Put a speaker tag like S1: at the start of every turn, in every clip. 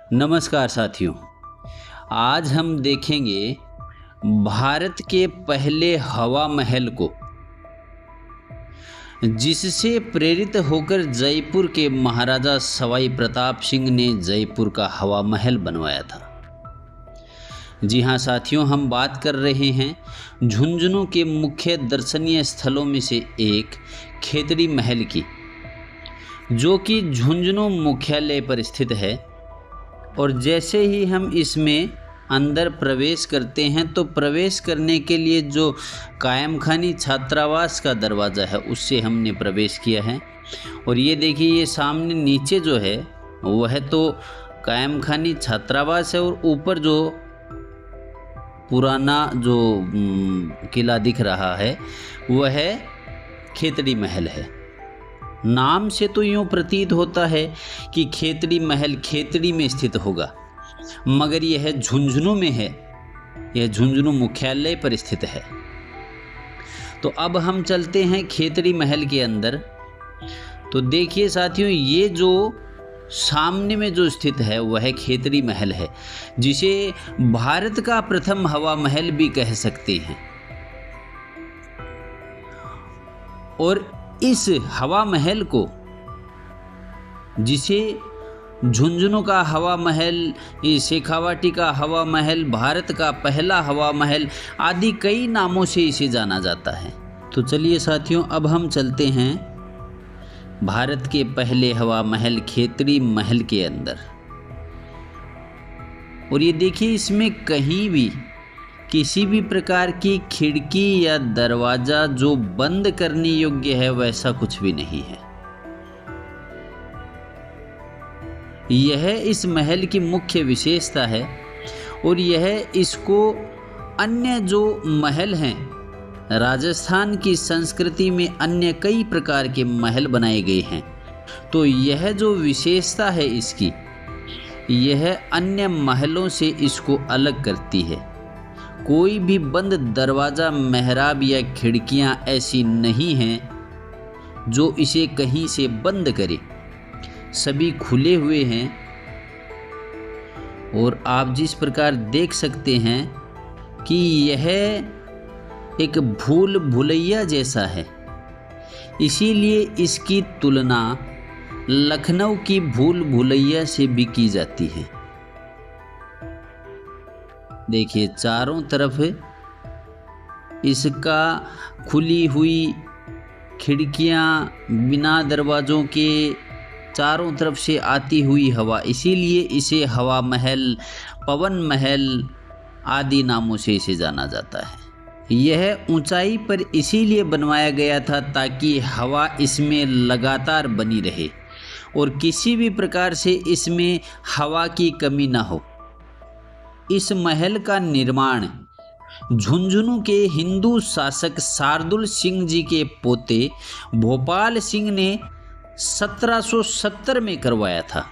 S1: नमस्कार साथियों। आज हम देखेंगे भारत के पहले हवा महल को, जिससे प्रेरित होकर जयपुर के महाराजा सवाई प्रताप सिंह ने जयपुर का हवा महल बनवाया था। जी हाँ साथियों, हम बात कर रहे हैं झुंझुनू के मुख्य दर्शनीय स्थलों में से एक खेतड़ी महल की, जो कि झुंझुनू मुख्यालय पर स्थित है। और जैसे ही हम इसमें अंदर प्रवेश करते हैं तो प्रवेश करने के लिए जो कायम खानी छात्रावास का दरवाज़ा है उससे हमने प्रवेश किया है। और ये देखिए, ये सामने नीचे जो है वह तो कायम खानी छात्रावास है, और ऊपर जो पुराना जो किला दिख रहा है वह खेतड़ी महल है। नाम से तो यूँ प्रतीत होता है कि खेतड़ी महल खेतड़ी में स्थित होगा, मगर यह झुंझुनू में है। यह झुंझुनू मुख्यालय पर स्थित है। तो अब हम चलते हैं खेतड़ी महल के अंदर। तो देखिए साथियों, ये जो सामने में जो स्थित है वह खेतड़ी महल है, जिसे भारत का प्रथम हवा महल भी कह सकते हैं। और इस हवा महल को, जिसे झुंझुनू का हवा महल, शेखावाटी का हवा महल, भारत का पहला हवा महल आदि कई नामों से इसे जाना जाता है। तो चलिए साथियों, अब हम चलते हैं भारत के पहले हवा महल खेतड़ी महल के अंदर। और ये देखिए, इसमें कहीं भी किसी भी प्रकार की खिड़की या दरवाज़ा जो बंद करने योग्य है वैसा कुछ भी नहीं है। यह इस महल की मुख्य विशेषता है। और यह इसको अन्य जो महल हैं, राजस्थान की संस्कृति में अन्य कई प्रकार के महल बनाए गए हैं, तो यह जो विशेषता है इसकी, यह अन्य महलों से इसको अलग करती है। कोई भी बंद दरवाज़ा, मेहराब या खिड़कियां ऐसी नहीं हैं जो इसे कहीं से बंद करे। सभी खुले हुए हैं। और आप जिस प्रकार देख सकते हैं कि यह एक भूल भुलैया जैसा है, इसीलिए इसकी तुलना लखनऊ की भूल भुलैया से भी की जाती है। देखिए, चारों तरफ इसका खुली हुई खिड़कियां, बिना दरवाज़ों के चारों तरफ से आती हुई हवा, इसीलिए इसे हवा महल, पवन महल आदि नामों से इसे जाना जाता है। यह ऊंचाई पर इसीलिए बनवाया गया था ताकि हवा इसमें लगातार बनी रहे और किसी भी प्रकार से इसमें हवा की कमी ना हो। इस महल का निर्माण झुंझुनू के हिंदू शासक शार्दुल सिंह जी के पोते भोपाल सिंह ने 1770 में करवाया था।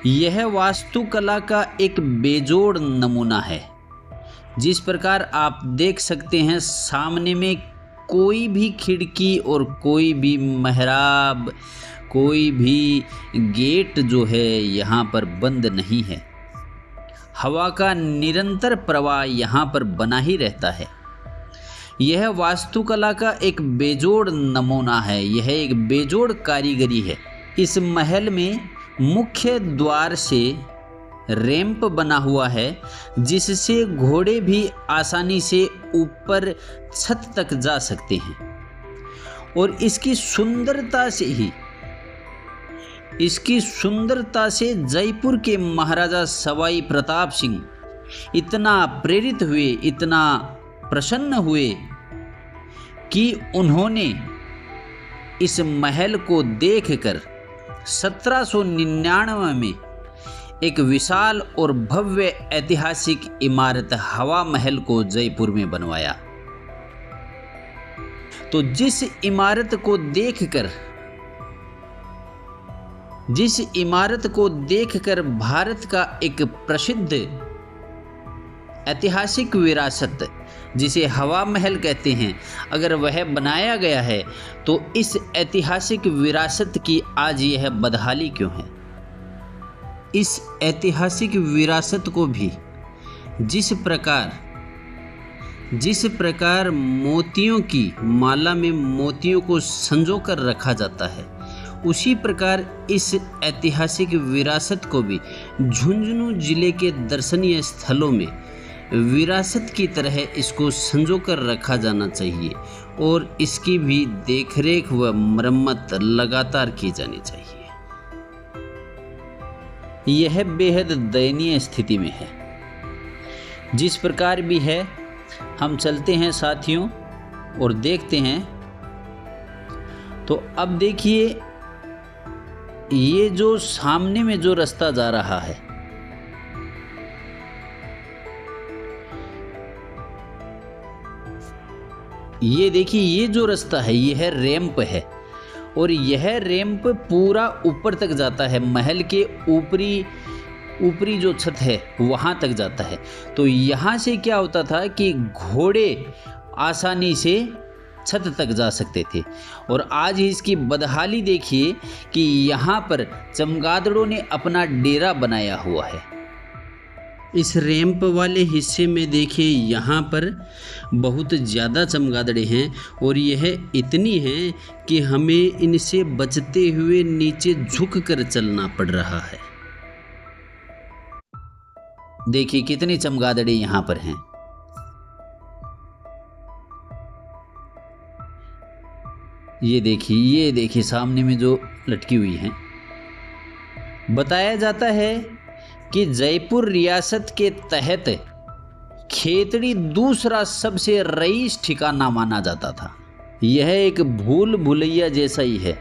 S1: यह वास्तुकला का एक बेजोड़ नमूना है। जिस प्रकार आप देख सकते हैं, सामने में कोई भी खिड़की और कोई भी मेहराब, कोई भी गेट जो है यहाँ पर बंद नहीं है। हवा का निरंतर प्रवाह यहाँ पर बना ही रहता है। यह वास्तुकला का एक बेजोड़ नमूना है। यह एक बेजोड़ कारीगरी है। इस महल में मुख्य द्वार से रैंप बना हुआ है, जिससे घोड़े भी आसानी से ऊपर छत तक जा सकते हैं। और इसकी सुंदरता से जयपुर के महाराजा सवाई प्रताप सिंह इतना प्रेरित हुए, इतना प्रसन्न हुए कि उन्होंने इस महल को देखकर 1799 में एक विशाल और भव्य ऐतिहासिक इमारत हवा महल को जयपुर में बनवाया। तो जिस इमारत को देखकर भारत का एक प्रसिद्ध ऐतिहासिक विरासत, जिसे हवा महल कहते हैं, अगर वह बनाया गया है तो इस ऐतिहासिक विरासत की आज यह बदहाली क्यों है? इस ऐतिहासिक विरासत को भी जिस प्रकार मोतियों की माला में मोतियों को संजो कर रखा जाता है, उसी प्रकार इस ऐतिहासिक विरासत को भी झुंझुनू जिले के दर्शनीय स्थलों में विरासत की तरह इसको संजो कर रखा जाना चाहिए और इसकी भी देखरेख व मरम्मत लगातार की जानी चाहिए। यह बेहद दयनीय स्थिति में है। जिस प्रकार भी है, हम चलते हैं साथियों और देखते हैं। तो अब देखिए, ये जो सामने में जो रास्ता जा रहा है, ये देखिए, ये जो रास्ता है यह रैंप है और यह रैंप पूरा ऊपर तक जाता है, महल के ऊपरी जो छत है वहाँ तक जाता है। तो यहाँ से क्या होता था कि घोड़े आसानी से छत तक जा सकते थे। और आज इसकी बदहाली देखिए कि यहाँ पर चमगादड़ों ने अपना डेरा बनाया हुआ है। इस रैंप वाले हिस्से में देखिए, यहाँ पर बहुत ज़्यादा चमगादड़े हैं और यह इतनी हैं कि हमें इनसे बचते हुए नीचे झुक कर चलना पड़ रहा है। देखिए कितनी चमगादड़े यहाँ पर हैं। ये देखिए सामने में जो लटकी हुई हैं। बताया जाता है कि जयपुर रियासत के तहत खेतड़ी दूसरा सबसे रईस ठिकाना माना जाता था। यह एक भूल भुलैया जैसा ही है।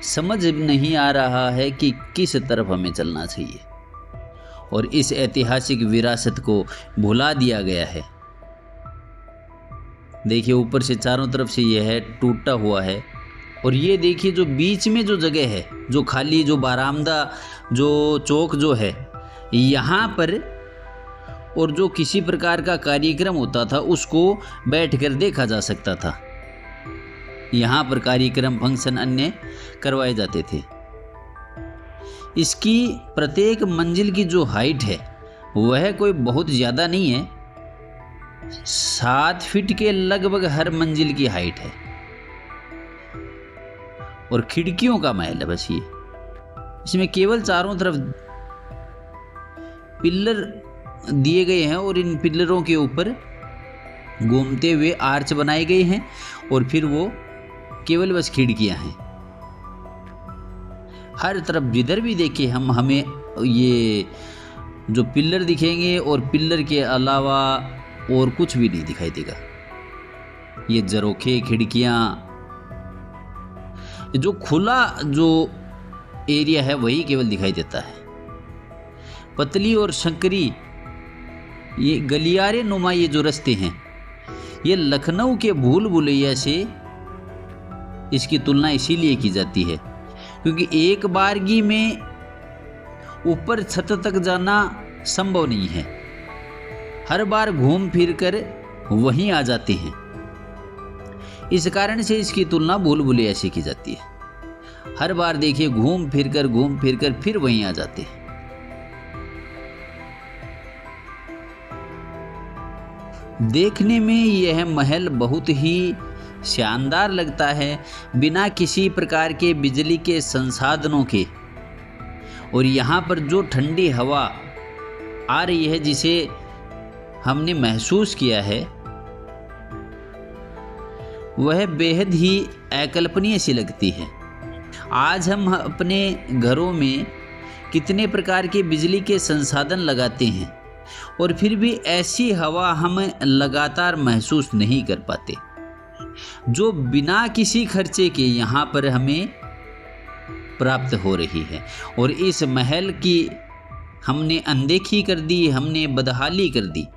S1: समझ नहीं आ रहा है कि किस तरफ हमें चलना चाहिए और इस ऐतिहासिक विरासत को भुला दिया गया है। देखिए ऊपर से चारों तरफ से यह टूटा हुआ है और ये देखिए जो बीच में जो जगह है, जो खाली जो बारामदा जो चौक जो है यहाँ पर, और जो किसी प्रकार का कार्यक्रम होता था उसको बैठकर देखा जा सकता था। यहाँ पर कार्यक्रम फंक्शन अन्य करवाए जाते थे। इसकी प्रत्येक मंजिल की जो हाइट है वह कोई बहुत ज़्यादा नहीं है, 7 फीट के लगभग हर मंजिल की हाइट है और खिड़कियों का महल है बस ये। इसमें केवल चारों तरफ पिलर दिए गए हैं और इन पिलरों के ऊपर घूमते हुए आर्च बनाए गए हैं और फिर वो केवल बस खिड़कियां हैं। हर तरफ जिधर भी देखें हमें ये जो पिलर दिखेंगे और पिलर के अलावा और कुछ भी नहीं दिखाई देगा। ये झरोखे, खिड़कियां, जो खुला जो एरिया है वही केवल दिखाई देता है। पतली और संकरी ये गलियारे नुमा ये जो रास्ते हैं, ये लखनऊ के भूल भुलैया से इसकी तुलना इसीलिए की जाती है क्योंकि एक बारगी में ऊपर छत तक जाना संभव नहीं है। हर बार घूम फिर कर वहीं आ जाते हैं। इस कारण से इसकी तुलना भूल भुलैया से की जाती है। हर बार देखिए घूम फिर कर फिर वहीं आ जाते हैं। देखने में यह महल बहुत ही शानदार लगता है, बिना किसी प्रकार के बिजली के संसाधनों के। और यहाँ पर जो ठंडी हवा आ रही है जिसे हमने महसूस किया है वह बेहद ही अकल्पनीय सी लगती है। आज हम अपने घरों में कितने प्रकार के बिजली के संसाधन लगाते हैं और फिर भी ऐसी हवा हम लगातार महसूस नहीं कर पाते जो बिना किसी खर्चे के यहाँ पर हमें प्राप्त हो रही है। और इस महल की हमने अनदेखी कर दी, हमने बदहाली कर दी।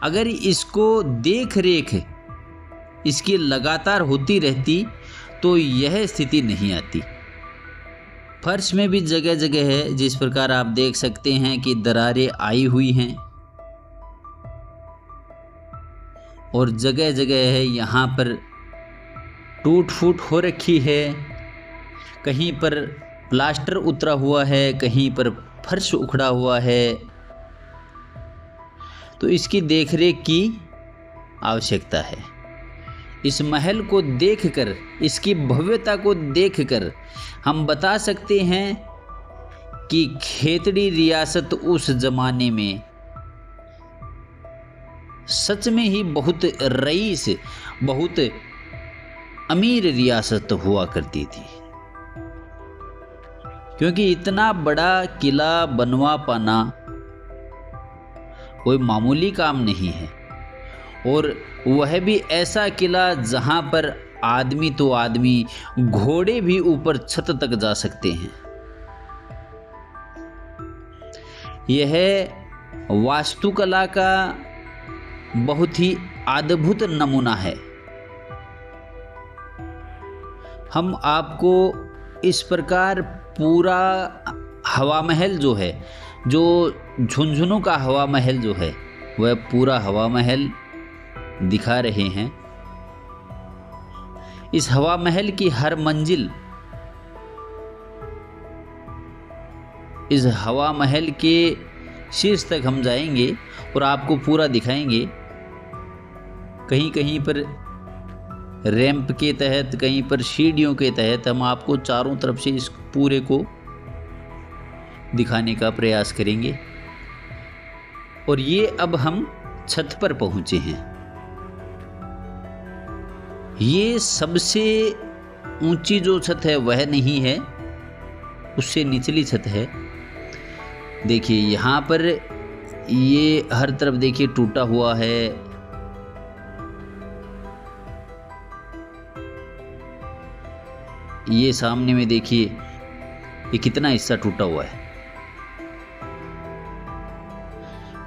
S1: अगर इसको देख रेख इसकी लगातार होती रहती तो यह स्थिति नहीं आती। फर्श में भी जगह जगह है, जिस प्रकार आप देख सकते हैं कि दरारें आई हुई हैं और जगह जगह है यहाँ पर टूट फूट हो रखी है। कहीं पर प्लास्टर उतरा हुआ है, कहीं पर फर्श उखड़ा हुआ है, तो इसकी देखरेख की आवश्यकता है। इस महल को देखकर, इसकी भव्यता को देखकर हम बता सकते हैं कि खेतड़ी रियासत उस जमाने में सच में ही बहुत रईस, बहुत अमीर रियासत हुआ करती थी। क्योंकि इतना बड़ा किला बनवा पाना कोई मामूली काम नहीं है, और वह भी ऐसा किला जहां पर आदमी तो आदमी, घोड़े भी ऊपर छत तक जा सकते हैं। यह वास्तुकला का बहुत ही अद्भुत नमूना है। हम आपको इस प्रकार पूरा हवा महल जो है, जो झुंझुनू का हवा महल जो है, वह पूरा हवा महल दिखा रहे हैं। इस हवा महल की हर मंजिल, इस हवा महल के शीर्ष तक हम जाएंगे और आपको पूरा दिखाएंगे। कहीं कहीं पर रैंप के तहत, कहीं पर सीढ़ियों के तहत हम आपको चारों तरफ से इस पूरे को दिखाने का प्रयास करेंगे। और ये अब हम छत पर पहुंचे हैं। ये सबसे ऊंची जो छत है वह नहीं है, उससे निचली छत है। देखिए यहाँ पर ये हर तरफ देखिए टूटा हुआ है। ये सामने में देखिए ये कितना हिस्सा टूटा हुआ है,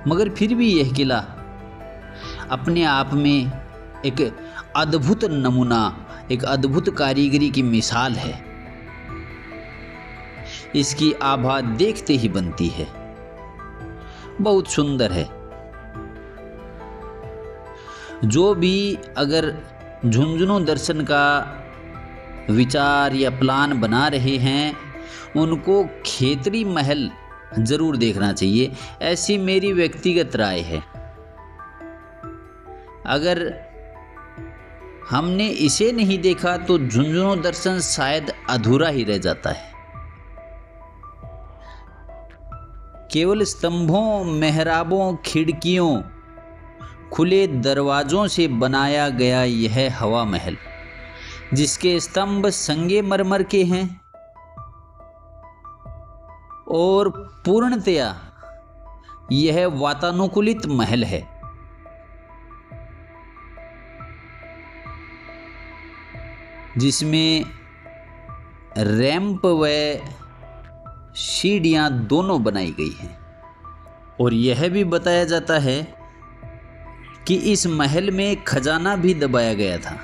S1: मगर फिर भी यह किला अपने आप में एक अद्भुत नमूना, एक अद्भुत कारीगरी की मिसाल है। इसकी आभा देखते ही बनती है, बहुत सुंदर है। जो भी अगर झुंझुनू दर्शन का विचार या प्लान बना रहे हैं, उनको खेतड़ी महल जरूर देखना चाहिए, ऐसी मेरी व्यक्तिगत राय है। अगर हमने इसे नहीं देखा तो झुंझुनू दर्शन शायद अधूरा ही रह जाता है। केवल स्तंभों, मेहराबों, खिड़कियों, खुले दरवाजों से बनाया गया यह हवा महल, जिसके स्तंभ संगमरमर के हैं और पूर्णतया यह वातानुकूलित महल है। जिसमें रैंप व सीढ़ियां दोनों बनाई गई हैं। और यह भी बताया जाता है कि इस महल में खजाना भी दबाया गया था।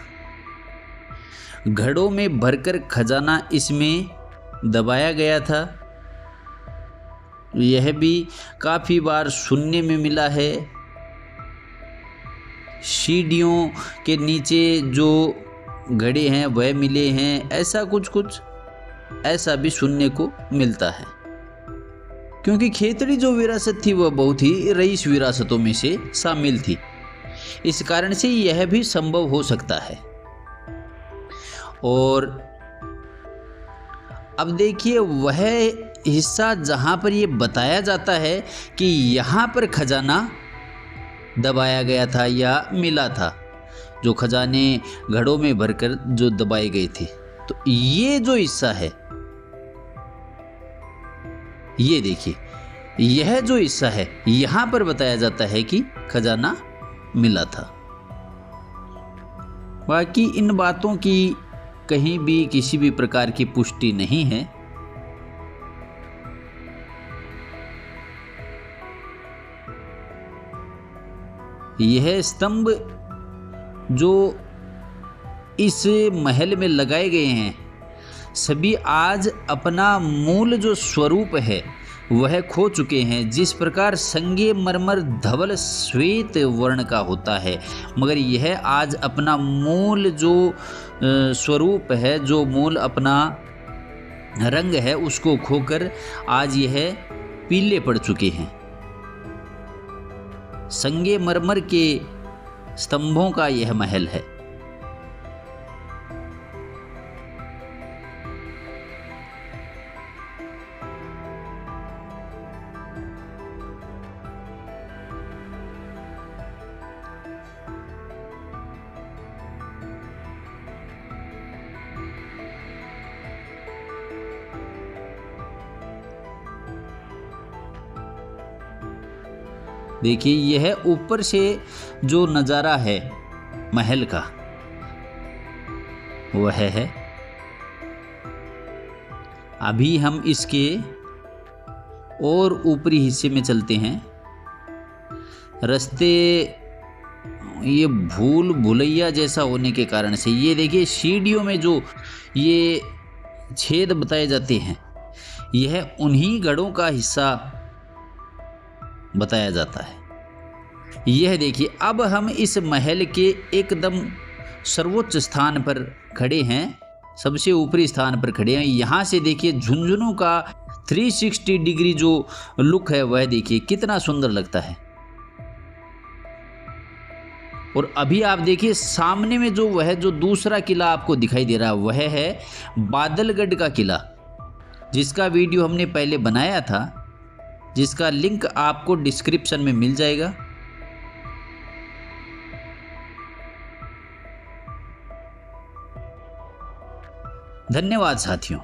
S1: घड़ों में भरकर खजाना इसमें दबाया गया था। यह भी काफ़ी बार सुनने में मिला है। सीढ़ियों के नीचे जो घड़े हैं वह मिले हैं, ऐसा कुछ ऐसा भी सुनने को मिलता है। क्योंकि खेतड़ी जो विरासत थी वह बहुत ही रईस विरासतों में से शामिल थी, इस कारण से यह भी संभव हो सकता है। और अब देखिए वह हिस्सा जहां पर यह बताया जाता है कि यहां पर खजाना दबाया गया था या मिला था, जो खजाने घड़ों में भरकर जो दबाए गए थे, तो ये जो हिस्सा है, ये देखिए, यह जो हिस्सा है यहां पर बताया जाता है कि खजाना मिला था। बाकी इन बातों की कहीं भी किसी भी प्रकार की पुष्टि नहीं है। यह स्तंभ जो इस महल में लगाए गए हैं, सभी आज अपना मूल जो स्वरूप है वह खो चुके हैं। जिस प्रकार संगमरमर धवल श्वेत वर्ण का होता है, मगर यह आज अपना मूल जो स्वरूप है, जो मूल अपना रंग है उसको खोकर आज यह पीले पड़ चुके हैं। संगमरमर के स्तंभों का यह महल है। देखिए यह ऊपर से जो नज़ारा है महल का वह है। अभी हम इसके और ऊपरी हिस्से में चलते हैं। रास्ते ये भूल भुलैया जैसा होने के कारण से ये देखिए सीढ़ियों में जो ये छेद बताए जाते हैं यह उन्हीं गढ़ों का हिस्सा बताया जाता है। यह देखिए अब हम इस महल के एकदम सर्वोच्च स्थान पर खड़े हैं, सबसे ऊपरी स्थान पर खड़े हैं। यहाँ से देखिए झुंझुनू का 360 डिग्री जो लुक है वह देखिए कितना सुंदर लगता है। और अभी आप देखिए सामने में जो वह जो दूसरा किला आपको दिखाई दे रहा है वह है बादलगढ़ का किला, जिसका वीडियो हमने पहले बनाया था, जिसका लिंक आपको डिस्क्रिप्शन में मिल जाएगा। धन्यवाद साथियों।